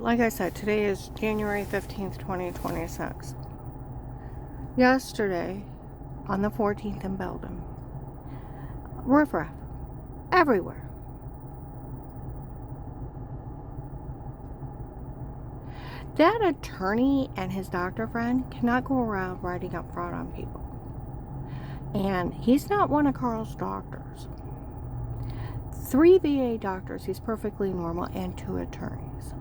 Like I said, today is January 15th, 2026. Yesterday, on the 14th in Belden, riffraff everywhere. That attorney and his doctor friend cannot go around writing up fraud on people. And he's not one of Carl's doctors. 3 VA doctors, he's perfectly normal, and 2 attorneys.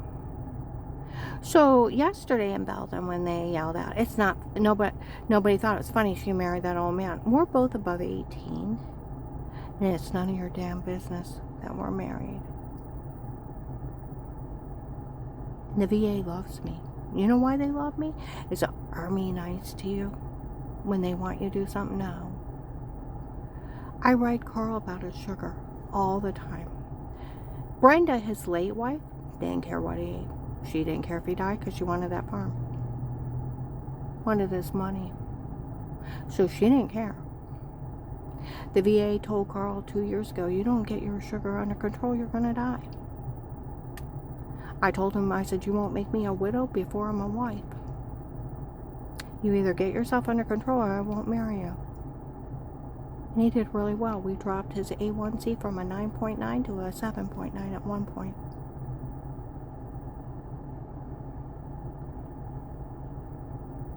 So yesterday in Belden, when they yelled out, it's not, nobody thought it was funny she married that old man. We're both above 18, and it's none of your damn business that we're married. The VA loves me. You know why they love me? Is the Army nice to you when they want you to do something? No. I write Carl about his sugar all the time. Brenda, his late wife, didn't care what he ate. She didn't care if he died because she wanted that farm. Wanted his money. So she didn't care. The VA told Carl 2 years ago, you don't get your sugar under control, you're going to die. I told him, I said, you won't make me a widow before I'm a wife. You either get yourself under control or I won't marry you. And he did really well. We dropped his A1C from a 9.9 to a 7.9 at one point.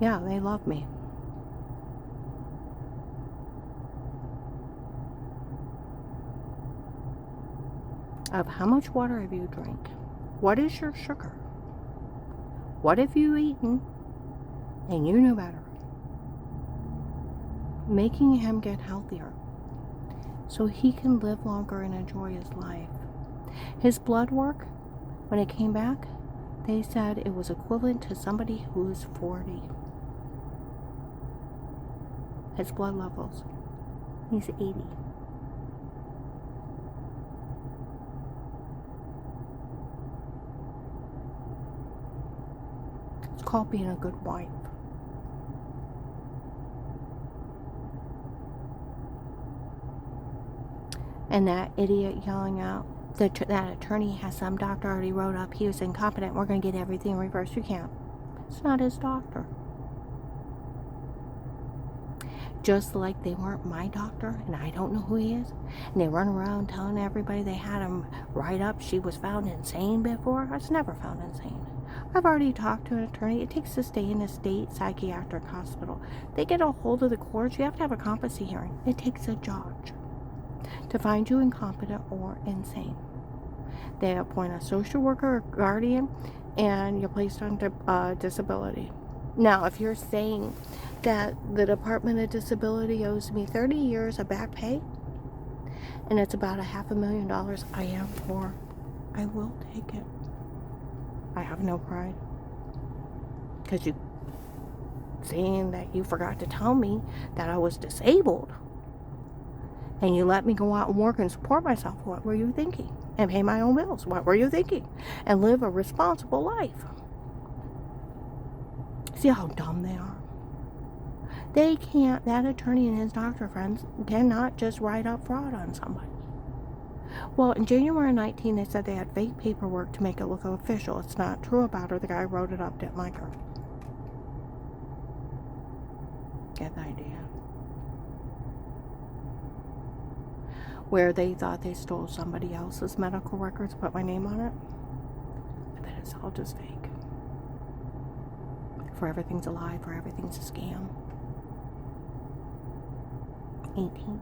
Yeah, they love me. Of how much water have you drank? What is your sugar? What have you eaten? And you knew better. Making him get healthier so he can live longer and enjoy his life. His blood work, when it came back, they said it was equivalent to somebody who is 40. His blood levels. He's 80. It's called being a good wife. And that idiot yelling out, that attorney has some doctor already wrote up, he was incompetent, we're going to get everything reversed. You can't. It's not his doctor. Just like they weren't my doctor, and I don't know who he is, and they run around telling everybody they had him write up she was found insane before. I was never found insane. I've already talked to an attorney. It takes to stay in a state psychiatric hospital. They get a hold of the courts. You have to have a competency hearing. It takes a judge to find you incompetent or insane. They appoint a social worker or guardian, and you're placed on disability. Now, if you're saying that the Department of Disability owes me 30 years of back pay, and it's about $500,000, I am poor. I will take it. I have no pride. Because you saying that you forgot to tell me that I was disabled, and you let me go out and work and support myself. What were you thinking? And pay my own bills. What were you thinking? And live a responsible life. See how dumb they are? They can't, that attorney and his doctor friends cannot just write up fraud on somebody. Well, in January 19, they said they had fake paperwork to make it look official. It's not true about her. The guy who wrote it up didn't like her. Get the idea? Where they thought they stole somebody else's medical records, put my name on it. I bet it's all just fake. For everything's a lie, for everything's a scam. 18.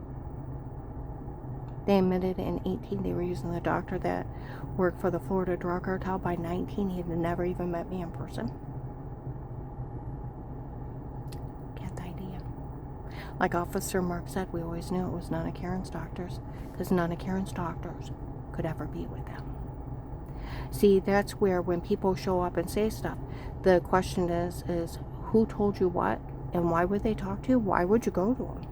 They admitted in 18 they were using the doctor that worked for the Florida drug cartel. By 19, he had never even met me in person. Get the idea? Like Officer Mark said, we always knew it was none of Karen's doctors, because none of Karen's doctors could ever be with them. See, that's where when people show up and say stuff, the question is who told you what, and why would they talk to you? Why would you go to them?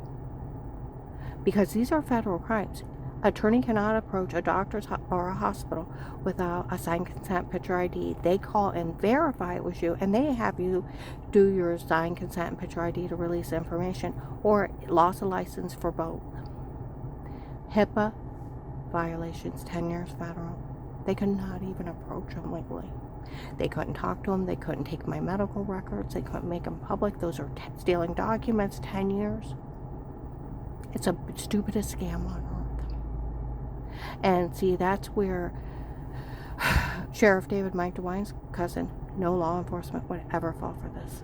Because these are federal crimes. Attorney cannot approach a doctor or a hospital without a signed consent picture ID. They call and verify it was you, and they have you do your signed consent and picture ID to release information, or loss of license for both. HIPAA violations, 10 years federal. They could not even approach them legally. They couldn't talk to him. They couldn't take my medical records. They couldn't make them public. Those are stealing documents, 10 years. It's the stupidest scam on earth. And see, that's where Sheriff David Mike DeWine's cousin, no law enforcement would ever fall for this.